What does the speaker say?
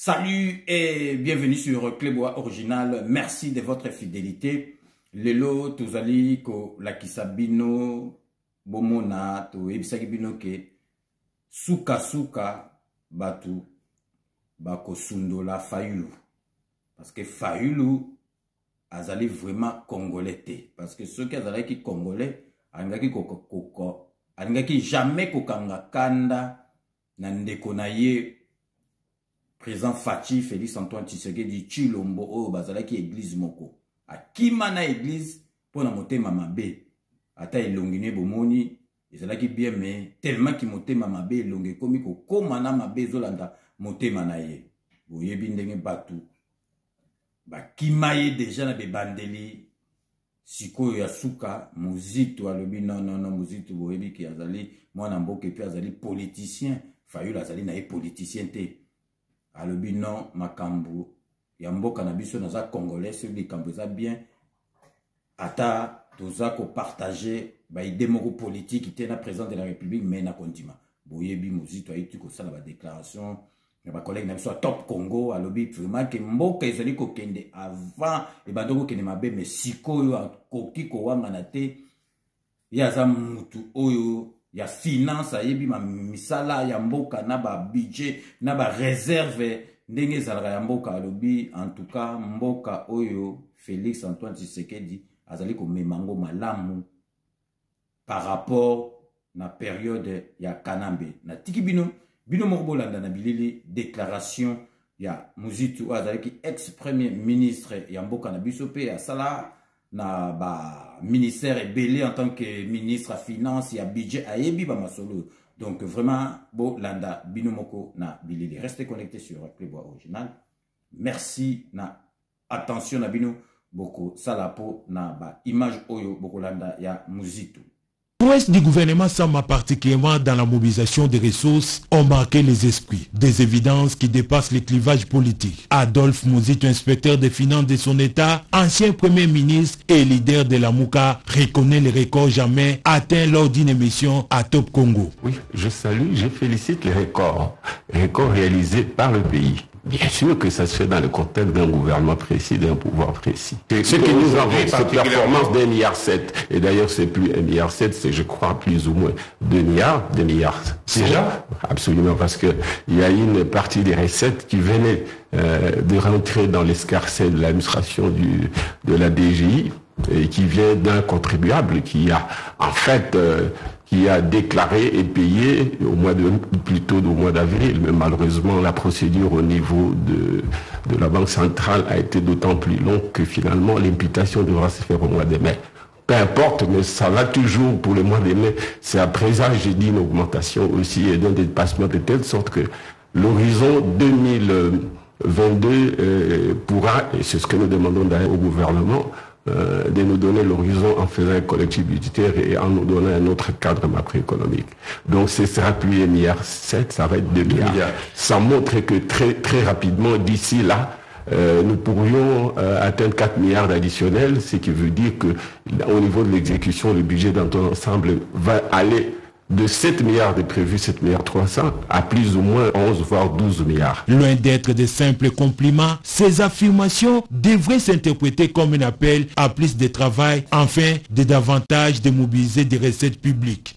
Salut et bienvenue sur Clébois Original. Merci de votre fidélité. Lelo tozali ko lakisa bino bomona to ebisaki bino ke suka batu bako sundola Fayulu. Parce que Fayulu azali vraiment congolais te. Parce que ceux qui azali ki congolais alingaki jamais kokanga kanda na ndeko na ye président Fachi Félix Antoine Tshisekedi Chilombo o bazalaki église moko akima na église pona motema mabe ata elongine bomoni ezalaki bien mais tellement ki motema mabe elonge komi ko koma na mabe zolanda motema na ye boyebi ndenge batu bakima ye déjà na bebandeli sikoyo ya suka muzito alobi non muzito boyebi ki azali mwana mboka pe azali politicien Fayulu azali na ye politicien te alobi non makambu ya mboka na biso naza congolais sur likambo eza bien ata toza ko partager ba idée moko politique te na président de la république mais na kondima boyebi muzito aiti ko sala ba déclaration na ba collègue na biso top Congo alobi vraiment que mboka ezali ko kende avant e bandoko kende mabe mais sikoyo akoki ko wanga na te ya za mutu oyo ya finance ayebi ma misala ya mboka na ba budget na ba réserve ndenge zalaka ya mboka alobi en tout cas mboka oyo Félix Antoine Tshisekedi azali ko memango malamu par rapport na période ya Kanambe na tiki bino moko bolanda na bilili déclaration ya Muzitu azali ki ex-premier ministre ya mboka na biso pe ya sala na ba ministère ebele en tant que ministre à finance ya budget ayebi ba masolo. Donc vraiment bo landa binomoko na bilili. Restez connectés sur Clébois Original. Merci na attention na bino boko salapo na ba image oyo boko landa ya Muzitu. Les prouesses du gouvernement semblent particulièrement dans la mobilisation des ressources ont marqué les esprits. Des évidences qui dépassent les clivages politiques. Adolphe Muzitu, inspecteur des finances de son État, ancien premier ministre et leader de la Mouka, reconnaît les records jamais atteints lors d'une émission à Top Congo. Oui, je félicite les records réalisés par le pays. Bien sûr que ça se fait dans le contexte d'un gouvernement précis, d'un pouvoir précis. Ce qui nous envoie cette performance d'1,7 milliard. Et d'ailleurs, c'est plus 1,7 milliard, c'est je crois plus ou moins 2 milliards. Déjà? Absolument, parce que il y a une partie des recettes qui venait de rentrer dans l'escarcelle de l'administration de la DGI et qui vient d'un contribuable qui a en fait qui a déclaré et payé plutôt au mois d'avril, mais malheureusement la procédure au niveau de la Banque centrale a été d'autant plus longue que finalement l'imputation devra se faire au mois de mai. Peu importe, mais ça va toujours pour le mois de mai. C'est à présent, j'ai dit, une augmentation aussi et d'un dépassement de telle sorte que l'horizon 2022 pourra, et c'est ce que nous demandons d'ailleurs au gouvernement, de nous donner l'horizon en faisant un collectif budgétaire et en nous donnant un autre cadre macroéconomique. Donc ce sera plus 1,7 milliard, ça va être 2 milliards. Ça montre que très rapidement, d'ici là, nous pourrions atteindre 4 milliards additionnels, ce qui veut dire que au niveau de l'exécution, le budget dans son ensemble va aller de 7 milliards de prévus, 7 milliards 300 à plus ou moins 11 voire 12 milliards. Loin d'être de simples compliments, ces affirmations devraient s'interpréter comme un appel à plus de travail, enfin de davantage de mobiliser des recettes publiques.